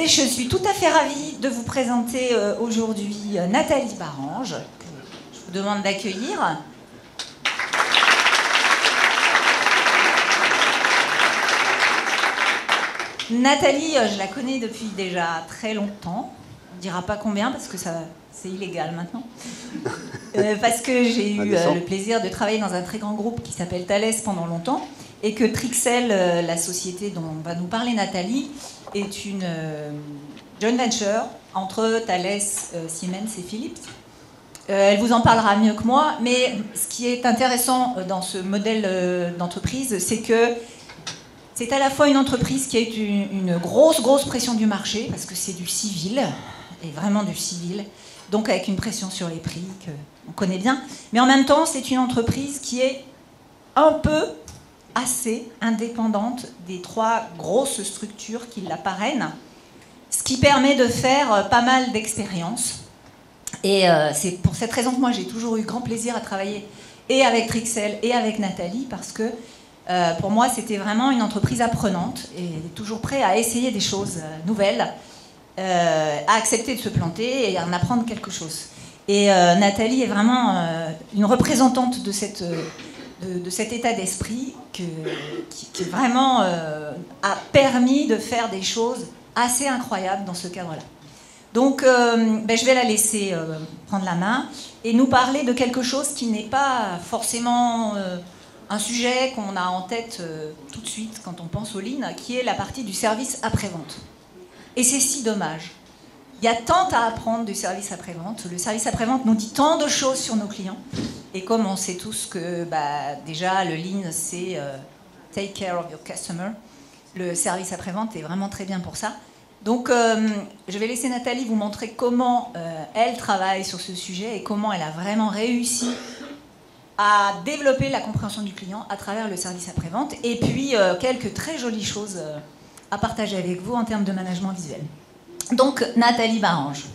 je suis tout à fait ravie de vous présenter aujourd'hui Nathalie Barange, que je vous demande d'accueillir. Nathalie, je la connais depuis déjà très longtemps. On ne dira pas combien parce que c'est illégal maintenant. Parce que j'ai eu le plaisir de travailler dans un très grand groupe qui s'appelle Thales pendant longtemps et que Trixel, la société dont va nous parler Nathalie, est une joint venture entre Thales, Siemens et Philips. Elle vous en parlera mieux que moi, mais ce qui est intéressant dans ce modèle d'entreprise, c'est que c'est à la fois une entreprise qui a une grosse pression du marché, parce que c'est du civil, et vraiment du civil, donc avec une pression sur les prix qu'on connaît bien, mais en même temps, c'est une entreprise qui est un peu assez indépendante des trois grosses structures qui la parrainent, ce qui permet de faire pas mal d'expériences. Et c'est pour cette raison que moi, j'ai toujours eu grand plaisir à travailler et avec Trixel et avec Nathalie, parce que pour moi, c'était vraiment une entreprise apprenante et toujours prête à essayer des choses nouvelles, à accepter de se planter et à en apprendre quelque chose. Et Nathalie est vraiment une représentante de cet état d'esprit qui vraiment a permis de faire des choses assez incroyables dans ce cadre-là. Donc, je vais la laisser prendre la main et nous parler de quelque chose qui n'est pas forcément un sujet qu'on a en tête tout de suite quand on pense au Lean, qui est la partie du service après-vente. Et c'est si dommage. Il y a tant à apprendre du service après-vente. Le service après-vente nous dit tant de choses sur nos clients. Et comme on sait tous que déjà le Lean, c'est take care of your customer, le service après-vente est vraiment très bien pour ça. Donc je vais laisser Nathalie vous montrer comment elle travaille sur ce sujet et comment elle a vraiment réussi à développer la compréhension du client à travers le service après-vente, et puis quelques très jolies choses à partager avec vous en termes de management visuel. Donc, Nathalie Barange.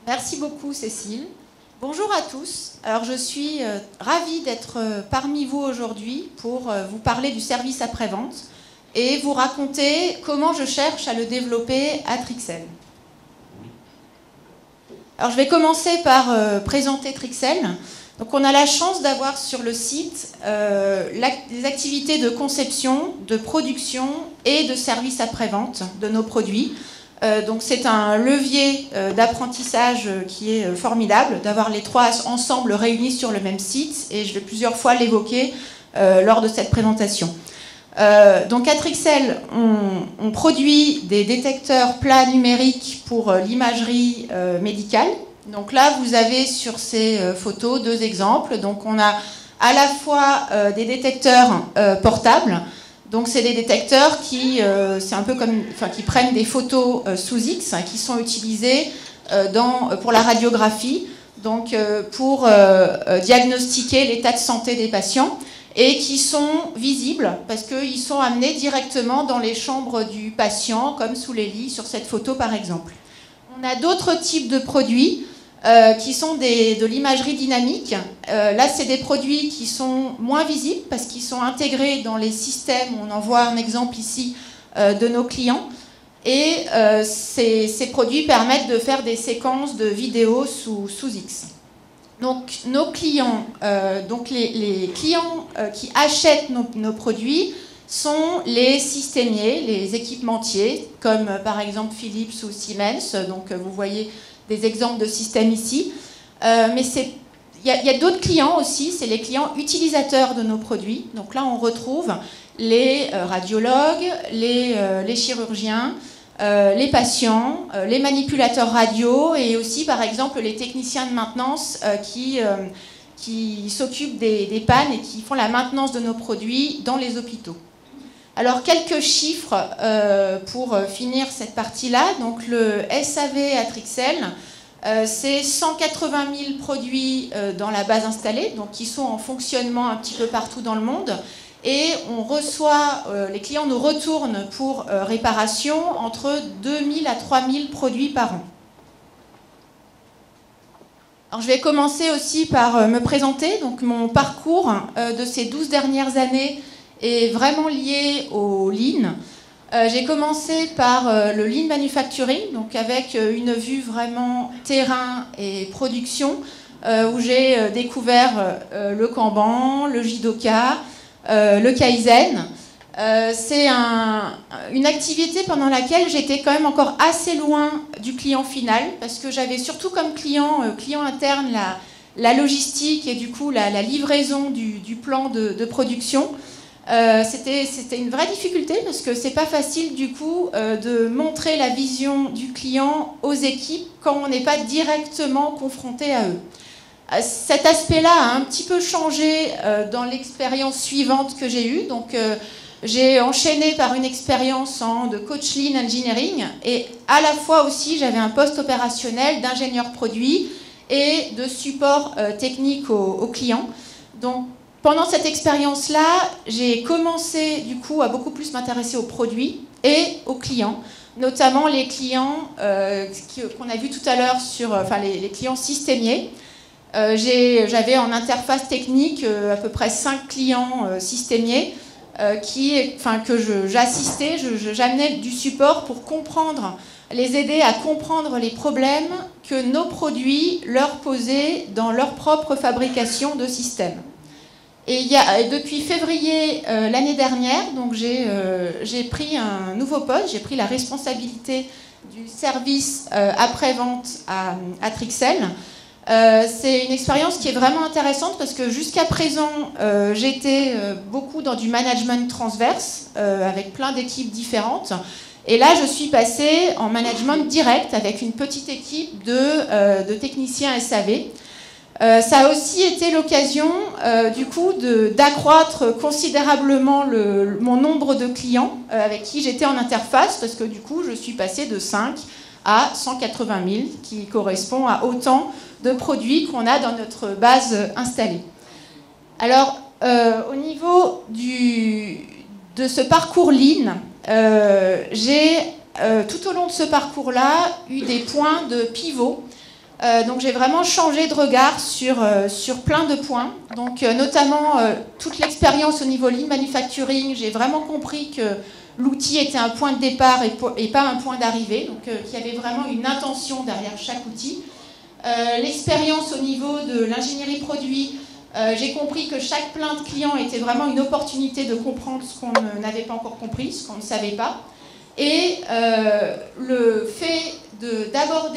Merci beaucoup, Cécile. Bonjour à tous. Alors, je suis ravie d'être parmi vous aujourd'hui pour vous parler du service après-vente et vous raconter comment je cherche à le développer à Trixel. Alors, je vais commencer par présenter Trixel. Donc, on a la chance d'avoir sur le site les activités de conception, de production et de service après-vente de nos produits. Donc, c'est un levier d'apprentissage qui est formidable, d'avoir les trois ensemble réunis sur le même site, et je vais plusieurs fois l'évoquer lors de cette présentation. Donc à Trixel, on produit des détecteurs plats numériques pour l'imagerie médicale. Donc là, vous avez sur ces photos deux exemples. Donc on a à la fois des détecteurs portables. Donc c'est des détecteurs qui, c'est un peu comme, qui prennent des photos sous X, qui sont utilisés pour la radiographie, donc pour diagnostiquer l'état de santé des patients, et qui sont visibles parce qu'ils sont amenés directement dans les chambres du patient, comme sous les lits sur cette photo par exemple. On a d'autres types de produits qui sont de l'imagerie dynamique. Là, c'est des produits qui sont moins visibles parce qu'ils sont intégrés dans les systèmes. On en voit un exemple ici de nos clients. Et ces produits permettent de faire des séquences de vidéos sous X. Donc, nos clients, les clients qui achètent nos produits sont les systémiers, les équipementiers, comme par exemple Philips ou Siemens. Donc, vous voyez des exemples de systèmes ici. Mais il y a d'autres clients aussi, c'est les clients utilisateurs de nos produits. Donc là, on retrouve les radiologues, les chirurgiens, les patients, les manipulateurs radio et aussi, par exemple, les techniciens de maintenance qui s'occupent des pannes et qui font la maintenance de nos produits dans les hôpitaux. Alors, quelques chiffres pour finir cette partie-là. Donc, le SAV à Trixel, c'est 180 000 produits dans la base installée, donc qui sont en fonctionnement un petit peu partout dans le monde. Et on reçoit, les clients nous retournent pour réparation entre 2 000 à 3 000 produits par an. Alors, je vais commencer aussi par me présenter. Donc, mon parcours de ces 12 dernières années est vraiment lié au Lean. J'ai commencé par le Lean Manufacturing, donc avec une vue vraiment terrain et production, où j'ai découvert le Kanban, le Jidoka, le Kaizen. C'est une activité pendant laquelle j'étais quand même encore assez loin du client final, parce que j'avais surtout comme client interne la logistique et du coup la livraison du plan de production. C'était une vraie difficulté parce que c'est pas facile du coup de montrer la vision du client aux équipes quand on n'est pas directement confronté à eux. Cet aspect-là a un petit peu changé dans l'expérience suivante que j'ai eue. Donc j'ai enchaîné par une expérience de coach Lean Engineering et à la fois aussi j'avais un poste opérationnel d'ingénieur produit et de support technique aux clients. Donc pendant cette expérience-là, j'ai commencé du coup à beaucoup plus m'intéresser aux produits et aux clients, notamment les clients qu'on a vu tout à l'heure sur les clients systémiers. J'avais en interface technique à peu près 5 clients systémiers que j'assistais, j'amenais du support pour comprendre, les aider à comprendre les problèmes que nos produits leur posaient dans leur propre fabrication de systèmes. Et depuis février l'année dernière, donc j'ai pris un nouveau poste, j'ai pris la responsabilité du service après-vente à Trixel. C'est une expérience qui est vraiment intéressante parce que jusqu'à présent, j'étais beaucoup dans du management transverse avec plein d'équipes différentes. Et là, je suis passée en management direct avec une petite équipe de techniciens SAV. Ça a aussi été l'occasion, du coup, d'accroître considérablement mon nombre de clients avec qui j'étais en interface, parce que du coup, je suis passée de 5 à 180 000, qui correspond à autant de produits qu'on a dans notre base installée. Alors, au niveau de ce parcours Lean, j'ai, tout au long de ce parcours-là, eu des points de pivot. Donc j'ai vraiment changé de regard sur plein de points. Donc notamment toute l'expérience au niveau Lean Manufacturing, j'ai vraiment compris que l'outil était un point de départ et pas un point d'arrivée, donc qu'il y avait vraiment une intention derrière chaque outil. L'expérience au niveau de l'ingénierie produit, j'ai compris que chaque plainte client était vraiment une opportunité de comprendre ce qu'on n'avait pas encore compris, ce qu'on ne savait pas. Et le fait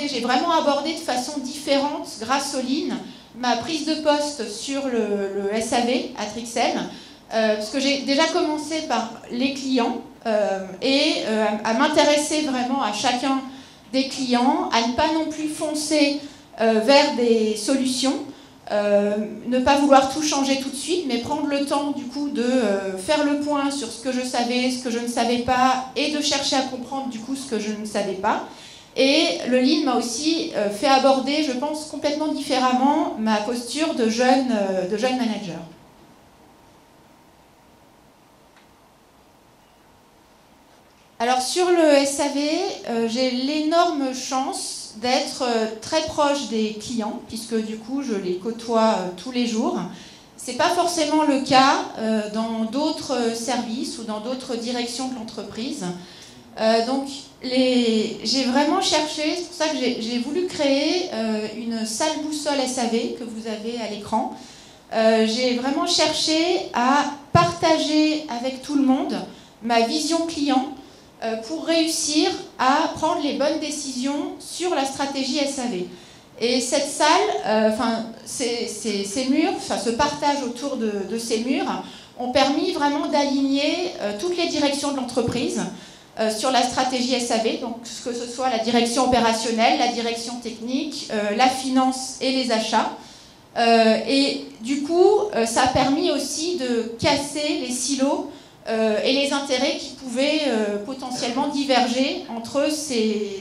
j'ai vraiment abordé de façon différente, grâce au Lean, ma prise de poste sur le SAV à Trixel, parce que j'ai déjà commencé par les clients et à m'intéresser vraiment à chacun des clients, à ne pas non plus foncer vers des solutions, ne pas vouloir tout changer tout de suite, mais prendre le temps du coup de faire le point sur ce que je savais, ce que je ne savais pas, et de chercher à comprendre du coup ce que je ne savais pas. Et le Lean m'a aussi fait aborder, je pense, complètement différemment ma posture de jeune manager. Alors sur le SAV, j'ai l'énorme chance d'être très proche des clients, puisque du coup je les côtoie tous les jours. Ce n'est pas forcément le cas dans d'autres services ou dans d'autres directions de l'entreprise. Donc j'ai vraiment cherché, c'est pour ça que j'ai voulu créer une salle boussole SAV que vous avez à l'écran. J'ai vraiment cherché à partager avec tout le monde ma vision client pour réussir à prendre les bonnes décisions sur la stratégie SAV. Et cette salle, ces murs, ce partage autour de ces murs ont permis vraiment d'aligner toutes les directions de l'entreprise sur la stratégie SAV, donc que ce soit la direction opérationnelle, la direction technique, la finance et les achats. Et du coup, ça a permis aussi de casser les silos et les intérêts qui pouvaient potentiellement diverger entre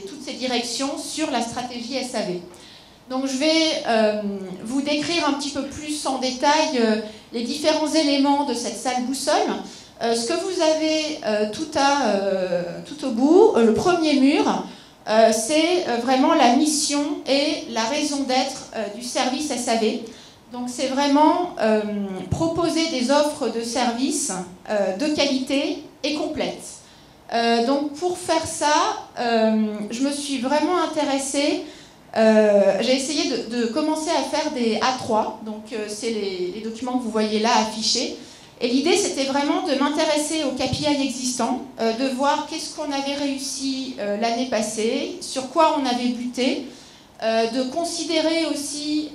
toutes ces directions sur la stratégie SAV. Donc je vais vous décrire un petit peu plus en détail les différents éléments de cette salle boussole. Ce que vous avez tout au bout, le premier mur, c'est vraiment la mission et la raison d'être du service SAV. Donc c'est vraiment proposer des offres de services de qualité et complètes. Donc pour faire ça, je me suis vraiment intéressée. J'ai essayé de commencer à faire des A3, donc c'est les documents que vous voyez là affichés. Et l'idée, c'était vraiment de m'intéresser aux KPI existants, de voir qu'est-ce qu'on avait réussi l'année passée, sur quoi on avait buté, de considérer aussi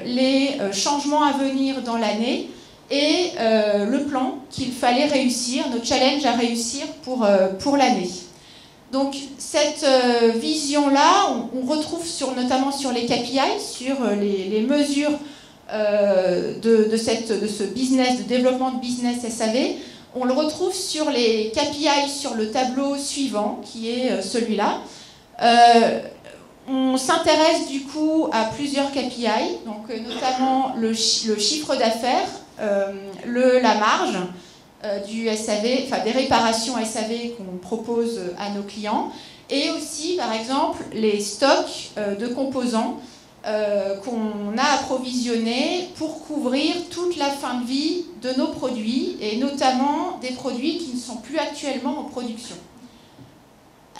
les changements à venir dans l'année et le plan qu'il fallait réussir, nos challenges à réussir pour l'année. Donc cette vision-là, on retrouve notamment sur les KPI, sur les mesures de ce business, de développement de business SAV. On le retrouve sur les KPI sur le tableau suivant, qui est celui-là. On s'intéresse du coup à plusieurs KPI, donc notamment le chiffre d'affaires, la marge du SAV, enfin des réparations SAV qu'on propose à nos clients, et aussi par exemple les stocks de composants qu'on a approvisionnés pour couvrir toute la fin de vie de nos produits, et notamment des produits qui ne sont plus actuellement en production.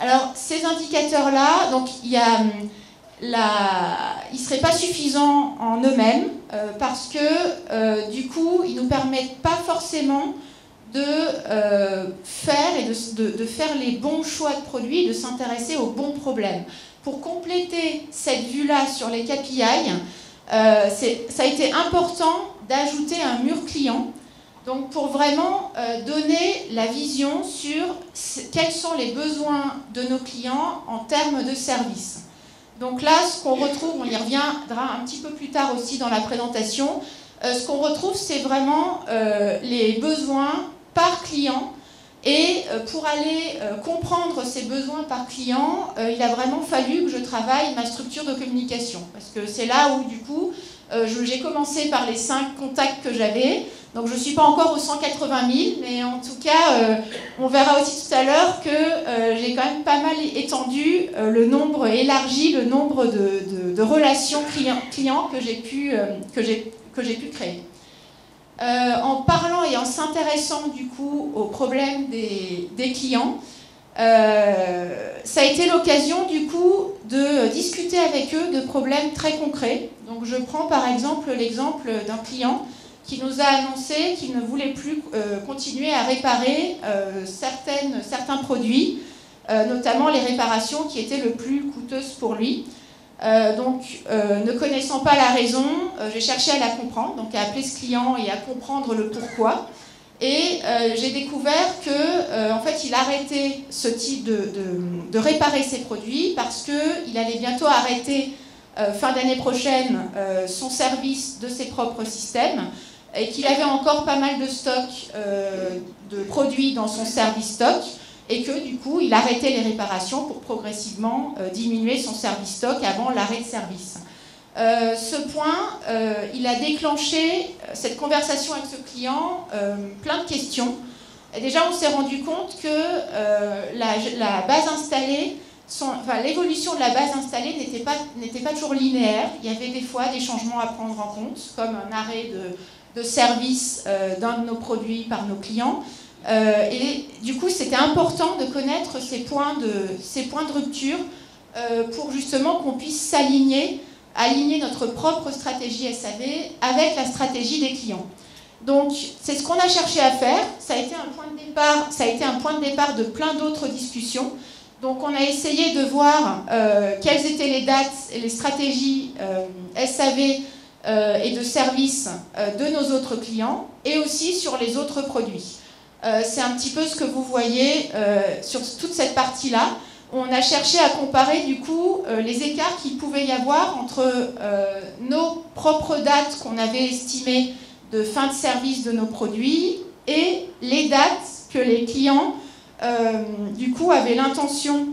Alors ces indicateurs-là, donc il ne seraient pas suffisants en eux-mêmes parce que du coup ils ne nous permettent pas forcément de faire les bons choix de produits et de s'intéresser aux bons problèmes. Pour compléter cette vue-là sur les KPI, ça a été important d'ajouter un mur client, donc pour vraiment donner la vision sur quels sont les besoins de nos clients en termes de service. Donc là, ce qu'on retrouve, on y reviendra un petit peu plus tard aussi dans la présentation, ce qu'on retrouve, c'est vraiment les besoins par client. Et pour aller comprendre ces besoins par client, il a vraiment fallu que je travaille ma structure de communication. Parce que c'est là où, du coup, j'ai commencé par les 5 contacts que j'avais. Donc, je ne suis pas encore aux 180 000, mais en tout cas, on verra aussi tout à l'heure que j'ai quand même pas mal étendu élargi le nombre de relations clients que j'ai pu créer. En parlant et en s'intéressant du coup aux problèmes des clients, ça a été l'occasion du coup de discuter avec eux de problèmes très concrets. Donc je prends par exemple l'exemple d'un client qui nous a annoncé qu'il ne voulait plus continuer à réparer certains produits, notamment les réparations qui étaient le plus coûteuses pour lui. Ne connaissant pas la raison, j'ai cherché à la comprendre, donc à appeler ce client et à comprendre le pourquoi. Et j'ai découvert que, en fait, il arrêtait ce type de réparer ses produits parce qu'il allait bientôt arrêter, fin d'année prochaine, son service de ses propres systèmes et qu'il avait encore pas mal de stock de produits dans son service stock. Et que du coup, il arrêtait les réparations pour progressivement diminuer son service stock avant l'arrêt de service. Ce point, il a déclenché cette conversation avec ce client, plein de questions. Et déjà, on s'est rendu compte que la base installée, l'évolution de la base installée n'était pas toujours linéaire. Il y avait des fois des changements à prendre en compte, comme un arrêt de service d'un de nos produits par nos clients. Et du coup, c'était important de connaître ces points de rupture pour justement qu'on puisse aligner notre propre stratégie SAV avec la stratégie des clients. Donc, c'est ce qu'on a cherché à faire. Ça a été un point de départ de plein d'autres discussions. Donc, on a essayé de voir quelles étaient les dates et les stratégies SAV et de service de nos autres clients et aussi sur les autres produits. C'est un petit peu ce que vous voyez sur toute cette partie-là. On a cherché à comparer du coup les écarts qu'il pouvait y avoir entre nos propres dates qu'on avait estimées de fin de service de nos produits et les dates que les clients du coup avaient l'intention,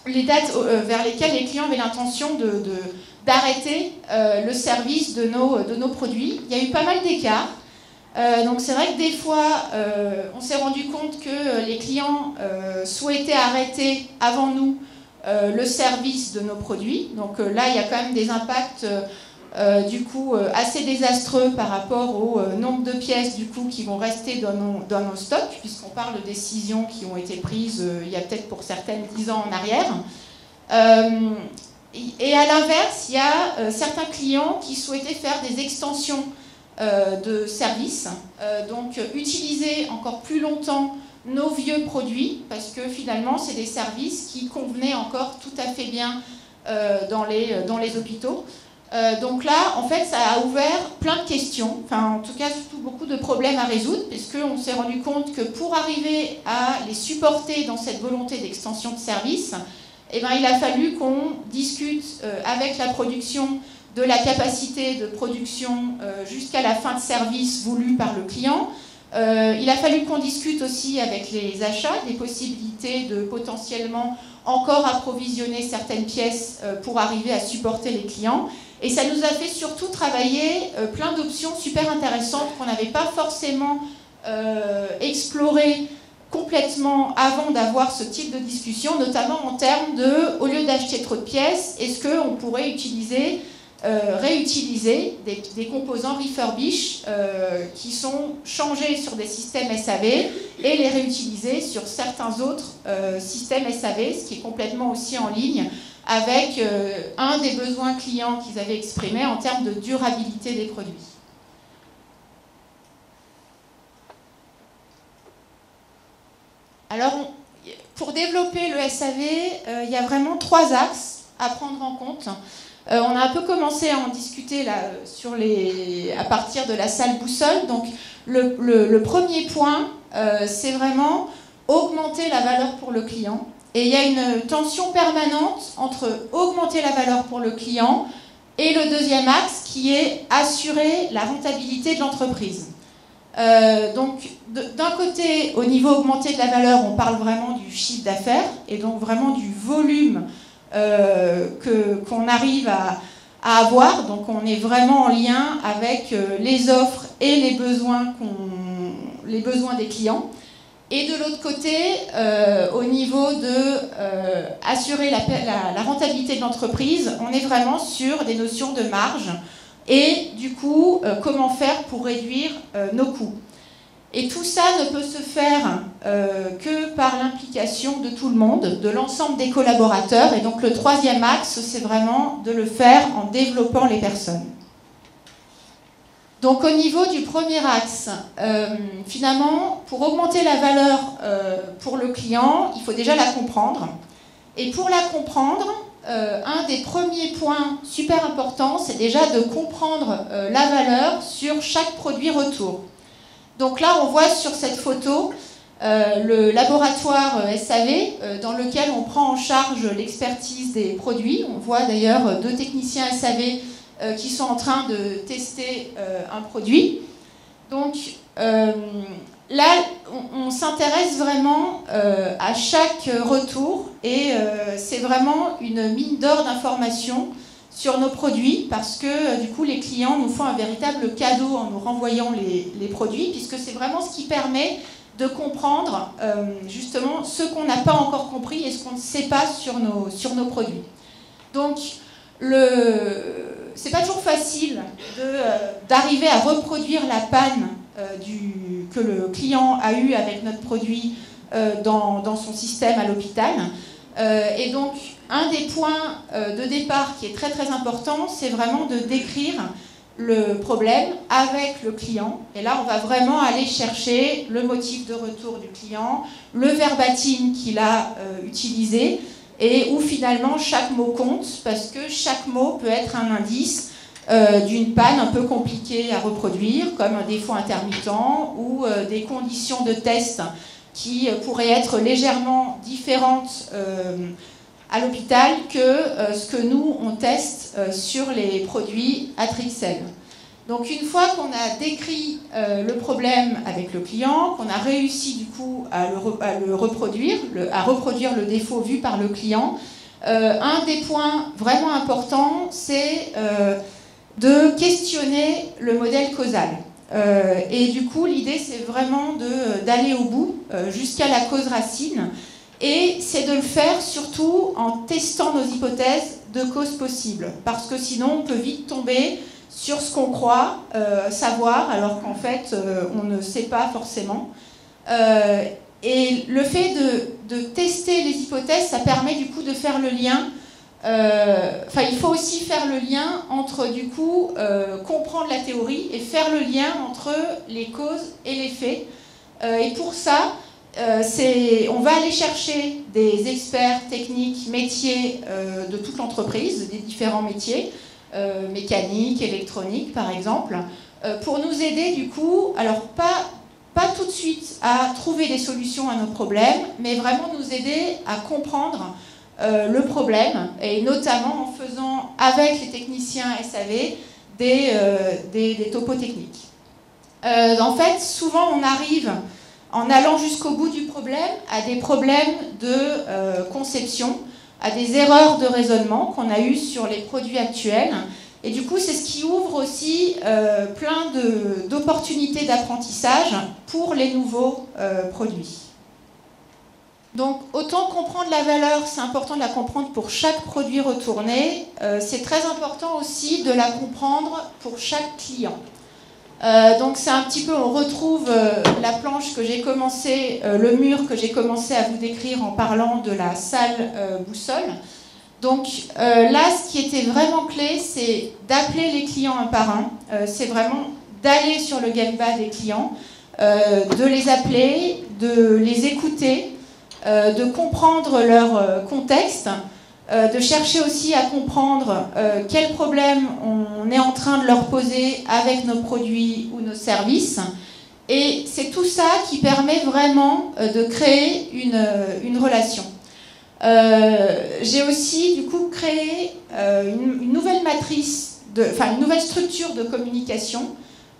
les dates vers lesquelles les clients avaient l'intention d'arrêter le service de nos produits. Il y a eu pas mal d'écarts. Donc c'est vrai que des fois, on s'est rendu compte que les clients souhaitaient arrêter avant nous le service de nos produits. Donc là, il y a quand même des impacts du coup assez désastreux par rapport au nombre de pièces du coup qui vont rester dans nos stocks, puisqu'on parle de décisions qui ont été prises il y a peut-être pour certaines 10 ans en arrière. Et à l'inverse, il y a certains clients qui souhaitaient faire des extensions de services, donc utiliser encore plus longtemps nos vieux produits, parce que finalement, c'est des services qui convenaient encore tout à fait bien dans les hôpitaux. Donc là, en fait, ça a ouvert plein de questions, enfin, en tout cas, surtout beaucoup de problèmes à résoudre, puisqu'on s'est rendu compte que pour arriver à les supporter dans cette volonté d'extension de service, eh ben, il a fallu qu'on discute avec la production de la capacité de production jusqu'à la fin de service voulue par le client. Il a fallu qu'on discute aussi avec les achats des possibilités de potentiellement encore approvisionner certaines pièces pour arriver à supporter les clients. Et ça nous a fait surtout travailler plein d'options super intéressantes qu'on n'avait pas forcément explorées complètement avant d'avoir ce type de discussion, notamment en termes de, au lieu d'acheter trop de pièces, est-ce qu'on pourrait utiliser réutiliser des composants refurbish qui sont changés sur des systèmes SAV et les réutiliser sur certains autres systèmes SAV, ce qui est complètement aussi en ligne avec un des besoins clients qu'ils avaient exprimés en termes de durabilité des produits. Alors, pour développer le SAV, il y a vraiment 3 axes à prendre en compte. On a un peu commencé à en discuter là, à partir de la salle boussole. Donc, le premier point, c'est vraiment augmenter la valeur pour le client. Et il y a une tension permanente entre augmenter la valeur pour le client et le deuxième axe qui est assurer la rentabilité de l'entreprise. Donc, d'un côté, au niveau augmenté de la valeur, on parle vraiment du chiffre d'affaires et donc vraiment du volume qu'on arrive à avoir. Donc, on est vraiment en lien avec les offres et les besoins des clients. Et de l'autre côté, au niveau de assurer la rentabilité de l'entreprise, on est vraiment sur des notions de marge et du coup, comment faire pour réduire nos coûts. Et tout ça ne peut se faire que par l'implication de tout le monde, de l'ensemble des collaborateurs. Et donc le troisième axe, c'est vraiment de le faire en développant les personnes. Donc au niveau du premier axe, finalement, pour augmenter la valeur pour le client, il faut déjà la comprendre. Et pour la comprendre, un des premiers points super importants, c'est déjà de comprendre la valeur sur chaque produit retour. Donc là, on voit sur cette photo le laboratoire SAV dans lequel on prend en charge l'expertise des produits. On voit d'ailleurs 2 techniciens SAV qui sont en train de tester un produit. Donc là, on s'intéresse vraiment à chaque retour et c'est vraiment une mine d'or d'informations sur nos produits parce que du coup les clients nous font un véritable cadeau en nous renvoyant les produits puisque c'est vraiment ce qui permet de comprendre justement ce qu'on n'a pas encore compris et ce qu'on ne sait pas sur nos produits. Donc c'est pas toujours facile d'arriver à reproduire la panne que le client a eu avec notre produit dans son système à l'hôpital. Et donc, un des points de départ qui est très très important, c'est vraiment de décrire le problème avec le client. Et là, on va vraiment aller chercher le motif de retour du client, le verbatim qu'il a utilisé, et où finalement chaque mot compte, parce que chaque mot peut être un indice d'une panne un peu compliquée à reproduire, comme un défaut intermittent ou des conditions de test qui pourraient être légèrement différentes à l'hôpital que ce que nous, on teste sur les produits Atrixel. Donc une fois qu'on a décrit le problème avec le client, qu'on a réussi du coup à reproduire le défaut vu par le client, un des points vraiment importants, c'est de questionner le modèle causal. Et du coup, l'idée, c'est vraiment d'aller au bout, jusqu'à la cause racine, Et c'est de le faire surtout en testant nos hypothèses de causes possibles. Parce que sinon, on peut vite tomber sur ce qu'on croit savoir, alors qu'en fait, on ne sait pas forcément. Et le fait de tester les hypothèses, ça permet du coup de faire le lien. Il faut aussi faire le lien entre, du coup, comprendre la théorie et faire le lien entre les causes et les faits. Et pour ça, on va aller chercher des experts techniques, métiers de toute l'entreprise, des différents métiers, mécanique, électronique par exemple, pour nous aider du coup, alors pas tout de suite à trouver des solutions à nos problèmes, mais vraiment nous aider à comprendre le problème, et notamment en faisant avec les techniciens SAV des topos techniques. En fait, souvent on arrive, en allant jusqu'au bout du problème, à des problèmes de conception, à des erreurs de raisonnement qu'on a eues sur les produits actuels. Et du coup, c'est ce qui ouvre aussi plein d'opportunités d'apprentissage pour les nouveaux produits. Donc, autant comprendre la valeur, c'est important de la comprendre pour chaque produit retourné. C'est très important aussi de la comprendre pour chaque client. Donc c'est un petit peu, on retrouve la planche que j'ai commencé, le mur que j'ai commencé à vous décrire en parlant de la salle boussole. Donc là, ce qui était vraiment clé, c'est d'appeler les clients un par un. C'est vraiment d'aller sur le Gemba des clients, de les appeler, de les écouter, de comprendre leur contexte, de chercher aussi à comprendre quels problèmes on est en train de leur poser avec nos produits ou nos services. Et c'est tout ça qui permet vraiment de créer une relation. J'ai aussi du coup créé une nouvelle matrice, une nouvelle structure de communication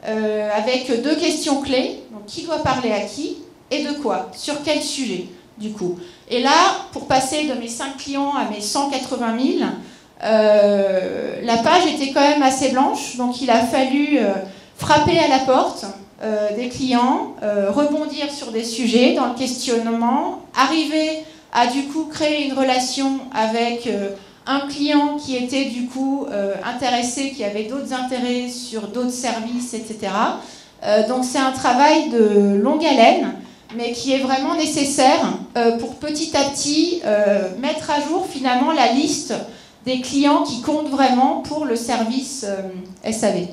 avec 2 questions clés. Donc, qui doit parler à qui et de quoi? Sur quel sujet du coup? Et là, pour passer de mes 5 clients à mes 180 000, la page était quand même assez blanche, donc il a fallu frapper à la porte des clients, rebondir sur des sujets dans le questionnement, arriver à du coup créer une relation avec un client qui était du coup intéressé, qui avait d'autres intérêts sur d'autres services, etc. Donc c'est un travail de longue haleine, mais qui est vraiment nécessaire pour petit à petit mettre à jour finalement la liste des clients qui comptent vraiment pour le service SAV.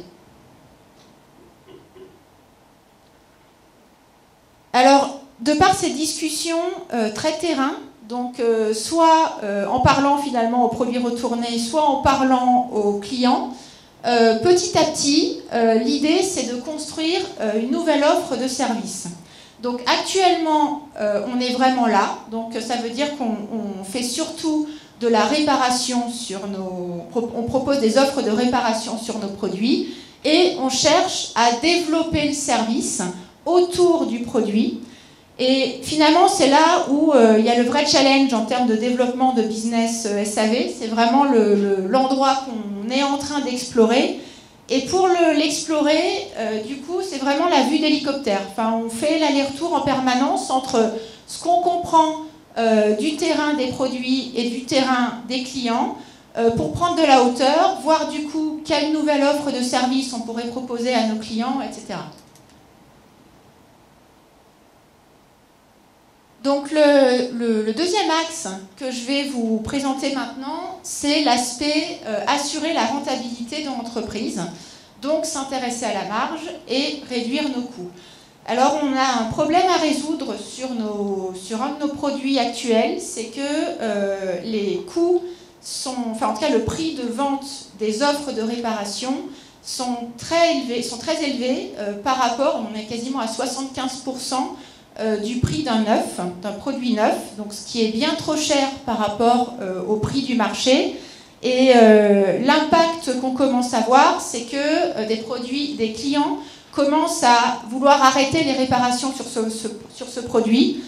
Alors, de par ces discussions très terrain, donc soit en parlant finalement aux produits retournés, soit en parlant aux clients, petit à petit, l'idée c'est de construire une nouvelle offre de service. Donc actuellement, on est vraiment là. Donc ça veut dire qu'on fait surtout de la réparation on propose des offres de réparation sur nos produits et on cherche à développer le service autour du produit. Et finalement, c'est là où il y a le vrai challenge en termes de développement de business SAV. C'est vraiment l'endroit qu'on est en train d'explorer. Et pour l'explorer, du coup, c'est vraiment la vue d'hélicoptère. Enfin, on fait l'aller-retour en permanence entre ce qu'on comprend du terrain des produits et du terrain des clients pour prendre de la hauteur, voir du coup quelle nouvelle offre de service on pourrait proposer à nos clients, etc. Donc le deuxième axe que je vais vous présenter maintenant, c'est l'aspect assurer la rentabilité de l'entreprise, donc s'intéresser à la marge et réduire nos coûts. Alors on a un problème à résoudre sur un de nos produits actuels, c'est que les coûts en tout cas le prix de vente des offres de réparation sont très élevés par rapport, on est quasiment à 75% du prix d'un produit neuf, donc ce qui est bien trop cher par rapport au prix du marché. Et l'impact qu'on commence à voir, c'est que des clients commencent à vouloir arrêter les réparations sur ce produit,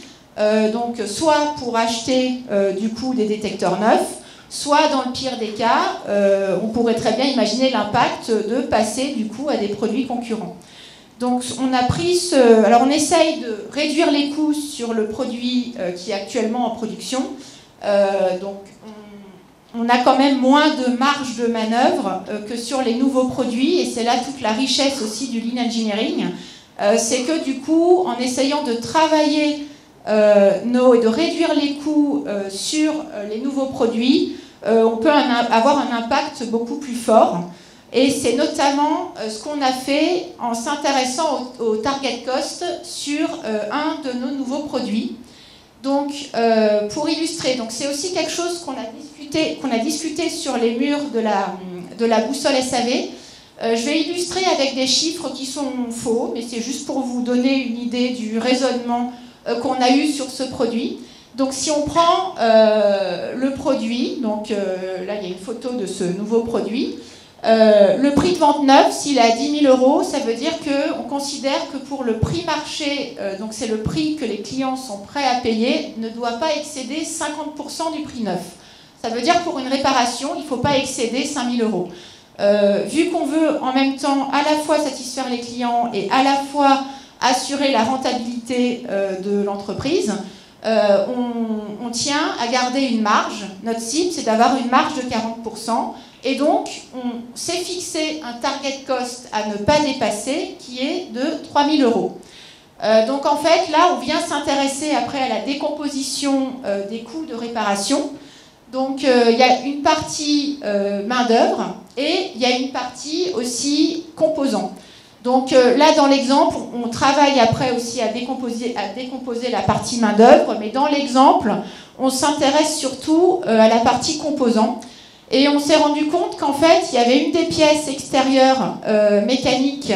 donc soit pour acheter du coup des détecteurs neufs, soit dans le pire des cas, on pourrait très bien imaginer l'impact de passer du coup à des produits concurrents. Donc on a pris alors on essaye de réduire les coûts sur le produit qui est actuellement en production. Donc on a quand même moins de marge de manœuvre que sur les nouveaux produits, et c'est là toute la richesse aussi du Lean Engineering. C'est que du coup, en essayant de travailler et de réduire les coûts sur les nouveaux produits, on peut avoir un impact beaucoup plus fort. Et c'est notamment ce qu'on a fait en s'intéressant au target cost sur un de nos nouveaux produits. Donc, pour illustrer, donc c'est aussi quelque chose qu'on a discuté sur les murs de la boussole SAV. Je vais illustrer avec des chiffres qui sont faux, mais c'est juste pour vous donner une idée du raisonnement qu'on a eu sur ce produit. Donc, si on prend le produit, donc là il y a une photo de ce nouveau produit. Le prix de vente neuf, s'il est à 10 000 €, ça veut dire qu'on considère que pour le prix marché, donc c'est le prix que les clients sont prêts à payer, ne doit pas excéder 50% du prix neuf. Ça veut dire que pour une réparation, il ne faut pas excéder 5 000 €. Vu qu'on veut en même temps à la fois satisfaire les clients et à la fois assurer la rentabilité de l'entreprise, on tient à garder une marge. Notre cible, c'est d'avoir une marge de 40%. Et donc, on s'est fixé un target cost à ne pas dépasser qui est de 3 000 €. Donc en fait, là, on vient s'intéresser après à la décomposition des coûts de réparation. Donc il y a une partie main-d'œuvre et il y a une partie aussi composants. Donc là, dans l'exemple, on travaille après aussi à décomposer la partie main-d'œuvre, mais dans l'exemple, on s'intéresse surtout à la partie composants. Et on s'est rendu compte qu'en fait, il y avait une des pièces extérieures mécaniques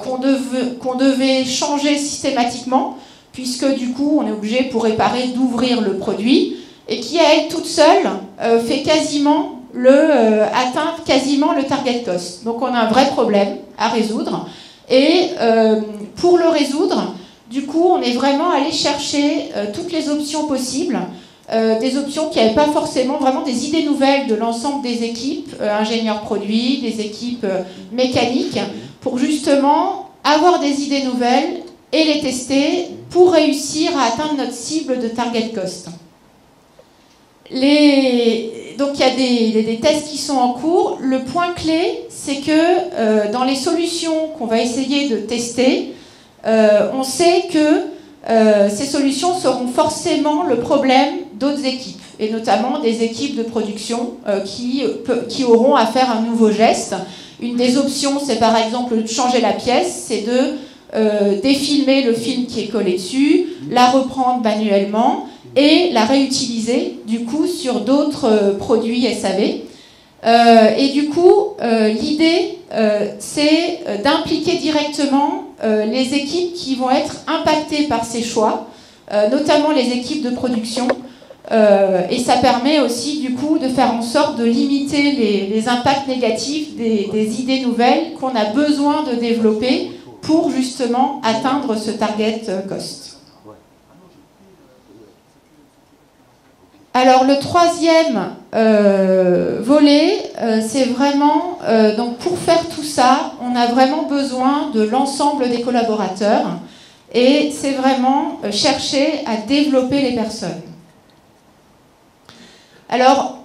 qu'on devait changer systématiquement, puisque du coup, on est obligé pour réparer d'ouvrir le produit, et qui à elle toute seule atteint quasiment le target cost. Donc on a un vrai problème à résoudre. Et pour le résoudre, du coup, on est vraiment allé chercher toutes les options possibles. Des options qui n'avaient pas forcément vraiment des idées nouvelles de l'ensemble des équipes, ingénieurs produits, des équipes mécaniques, pour justement avoir des idées nouvelles et les tester pour réussir à atteindre notre cible de target cost. Donc il y a des tests qui sont en cours. Le point clé, c'est que dans les solutions qu'on va essayer de tester, on sait que ces solutions seront forcément le problème d'autres équipes, et notamment des équipes de production qui auront à faire un nouveau geste. Une des options, c'est par exemple de changer la pièce, c'est de défilmer le film qui est collé dessus, la reprendre manuellement et la réutiliser du coup sur d'autres produits SAV. Et du coup, l'idée, c'est d'impliquer directement les équipes qui vont être impactées par ces choix, notamment les équipes de production. Et ça permet aussi, du coup, de faire en sorte de limiter les impacts négatifs des idées nouvelles qu'on a besoin de développer pour justement atteindre ce target cost. Alors le troisième volet, c'est vraiment, donc pour faire tout ça, on a vraiment besoin de l'ensemble des collaborateurs, et c'est vraiment chercher à développer les personnes. Alors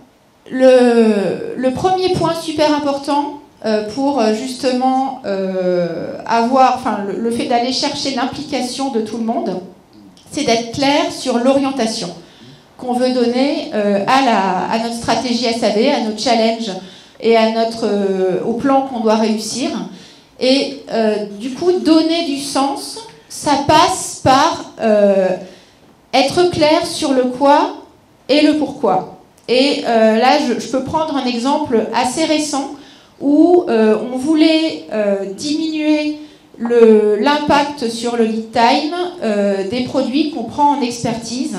le premier point super important pour justement le fait d'aller chercher l'implication de tout le monde, c'est d'être clair sur l'orientation qu'on veut donner à notre stratégie SAV, à notre challenge et au plan qu'on doit réussir. Et du coup, donner du sens, ça passe par être clair sur le quoi et le pourquoi. Et là, je peux prendre un exemple assez récent où on voulait diminuer l'impact sur le lead time des produits qu'on prend en expertise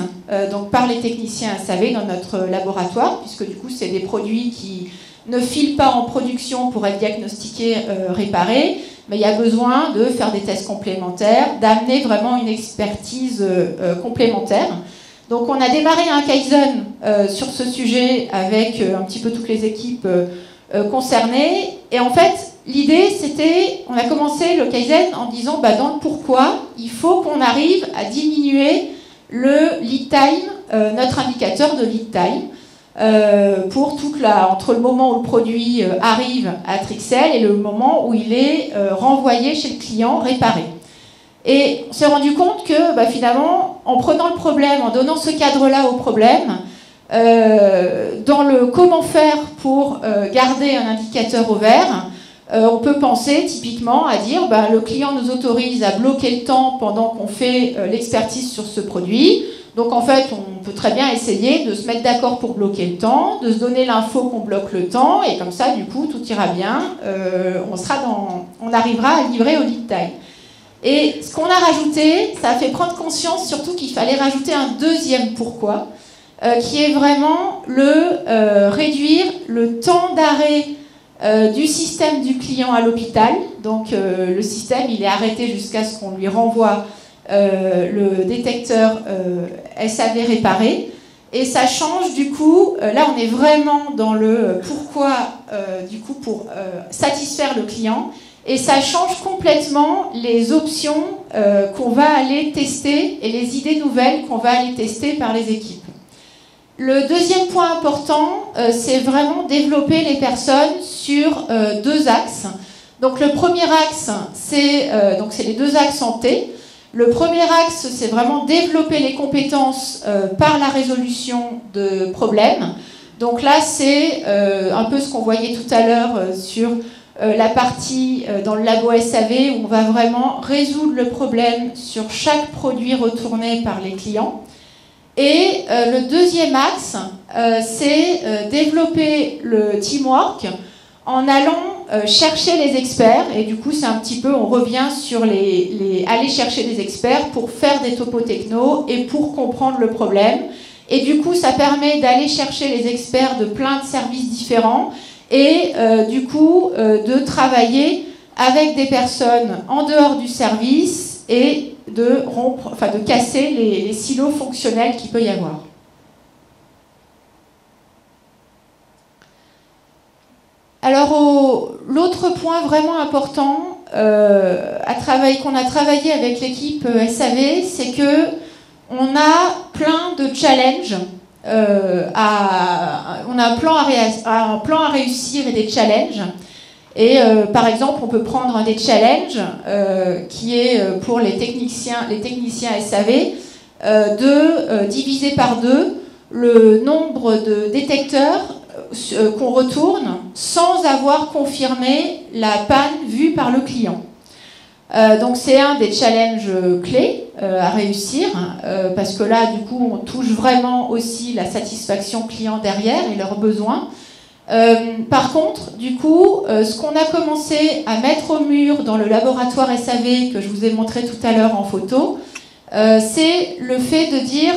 donc par les techniciens SAV dans notre laboratoire, puisque du coup c'est des produits qui ne filent pas en production pour être diagnostiqués, réparés, mais il y a besoin de faire des tests complémentaires, d'amener vraiment une expertise complémentaire. Donc on a démarré un Kaizen sur ce sujet avec un petit peu toutes les équipes concernées, et en fait l'idée, c'était, on a commencé le Kaizen en disant, dans le pourquoi, il faut qu'on arrive à diminuer le lead time, notre indicateur de lead time, pour entre le moment où le produit arrive à Trixel et le moment où il est renvoyé chez le client, réparé. Et on s'est rendu compte que finalement, en prenant le problème, en donnant ce cadre-là au problème, dans le comment faire pour garder un indicateur au vert, on peut penser typiquement à dire le client nous autorise à bloquer le temps pendant qu'on fait l'expertise sur ce produit. Donc en fait, on peut très bien essayer de se mettre d'accord pour bloquer le temps, de se donner l'info qu'on bloque le temps, et comme ça, du coup, tout ira bien. On arrivera à livrer au lead time. Et ce qu'on a rajouté, ça a fait prendre conscience surtout qu'il fallait rajouter un deuxième pourquoi, qui est vraiment réduire le temps d'arrêt du système du client à l'hôpital. Donc le système, il est arrêté jusqu'à ce qu'on lui renvoie le détecteur SAV réparé. Et ça change du coup, là on est vraiment dans le pourquoi, du coup pour satisfaire le client. Et ça change complètement les options qu'on va aller tester et les idées nouvelles qu'on va aller tester par les équipes. Le deuxième point important, c'est vraiment développer les personnes sur deux axes. Donc le premier axe, c'est les deux axes en T. Le premier axe, c'est vraiment développer les compétences par la résolution de problèmes. Donc là, c'est un peu ce qu'on voyait tout à l'heure sur la partie dans le labo SAV où on va vraiment résoudre le problème sur chaque produit retourné par les clients. Et le deuxième axe, c'est développer le teamwork en allant chercher les experts. Et du coup, c'est un petit peu, on revient sur aller chercher des experts pour faire des topos techno et pour comprendre le problème. Et du coup, ça permet d'aller chercher les experts de plein de services différents et du coup, de travailler avec des personnes en dehors du service et de casser les silos fonctionnels qu'il peut y avoir. Alors, l'autre point vraiment important qu'on a travaillé avec l'équipe SAV, c'est que on a plein de challenges. On a un plan à réussir et des challenges. Et par exemple, on peut prendre un des challenges qui est pour les techniciens SAV de diviser par 2 le nombre de détecteurs qu'on retourne sans avoir confirmé la panne vue par le client. Donc c'est un des challenges clés à réussir parce que là, du coup, on touche vraiment aussi la satisfaction client derrière et leurs besoins. Par contre, du coup, ce qu'on a commencé à mettre au mur dans le laboratoire SAV que je vous ai montré tout à l'heure en photo, c'est le fait de dire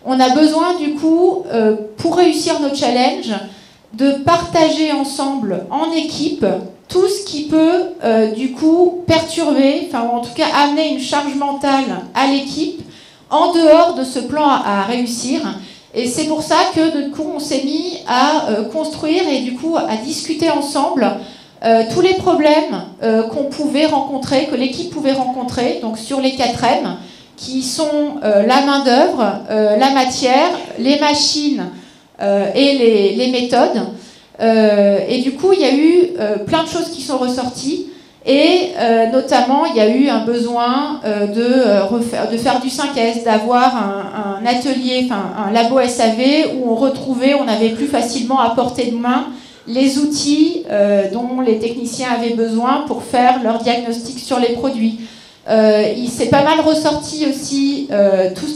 on a besoin du coup, pour réussir nos challenges, de partager ensemble en équipe tout ce qui peut du coup perturber, enfin en tout cas amener une charge mentale à l'équipe en dehors de ce plan à réussir. Et c'est pour ça que du coup on s'est mis à construire et du coup à discuter ensemble tous les problèmes qu'on pouvait rencontrer, que l'équipe pouvait rencontrer, donc sur les 4M, qui sont la main-d'œuvre, la matière, les machines et les méthodes. Et du coup, il y a eu plein de choses qui sont ressorties. Et notamment, il y a eu un besoin de faire du 5S, d'avoir un atelier, enfin un labo SAV où on avait plus facilement à portée de main les outils dont les techniciens avaient besoin pour faire leur diagnostic sur les produits. Il s'est pas mal ressorti aussi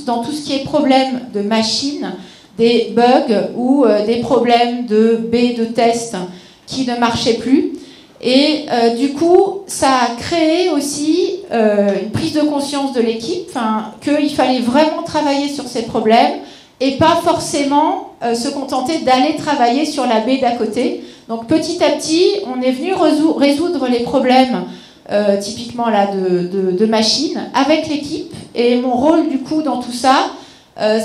dans tout ce qui est problème de machine, des bugs ou des problèmes de baies de test qui ne marchaient plus. Et du coup, ça a créé aussi une prise de conscience de l'équipe, qu'il fallait vraiment travailler sur ces problèmes et pas forcément se contenter d'aller travailler sur la baie d'à côté. Donc petit à petit, on est venu résoudre les problèmes typiquement là de machines avec l'équipe. Et mon rôle du coup dans tout ça,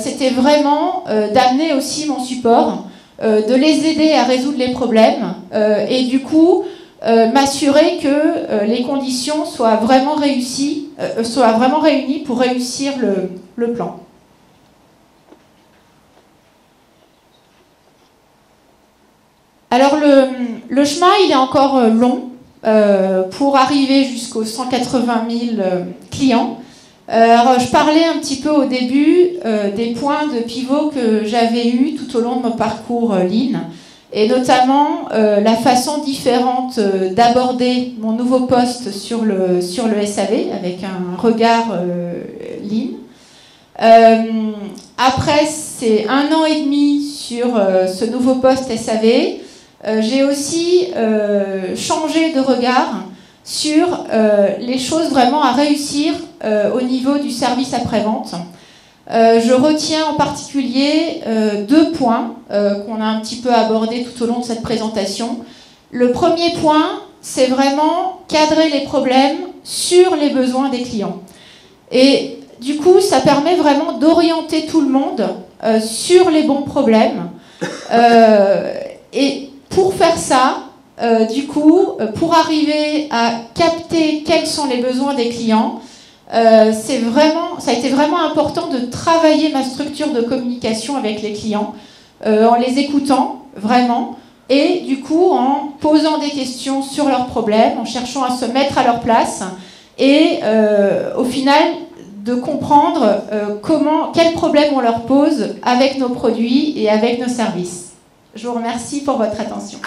c'était vraiment d'amener aussi mon support, de les aider à résoudre les problèmes et du coup m'assurer que les conditions soient vraiment réunies pour réussir le plan. Alors le chemin, il est encore long pour arriver jusqu'aux 180 000 clients. Alors, je parlais un petit peu au début des points de pivot que j'avais eus tout au long de mon parcours Lean, et notamment la façon différente d'aborder mon nouveau poste sur le SAV avec un regard Lean. Après ces 1 an et demi sur ce nouveau poste SAV, j'ai aussi changé de regard sur les choses vraiment à réussir au niveau du service après-vente. Je retiens en particulier 2 points qu'on a un petit peu abordés tout au long de cette présentation. Le premier point, c'est vraiment cadrer les problèmes sur les besoins des clients. Et du coup, ça permet vraiment d'orienter tout le monde sur les bons problèmes. Et pour faire ça, pour arriver à capter quels sont les besoins des clients, ça a été vraiment important de travailler ma structure de communication avec les clients, en les écoutant vraiment, et du coup en posant des questions sur leurs problèmes, en cherchant à se mettre à leur place, et au final de comprendre quels problèmes on leur pose avec nos produits et avec nos services. Je vous remercie pour votre attention.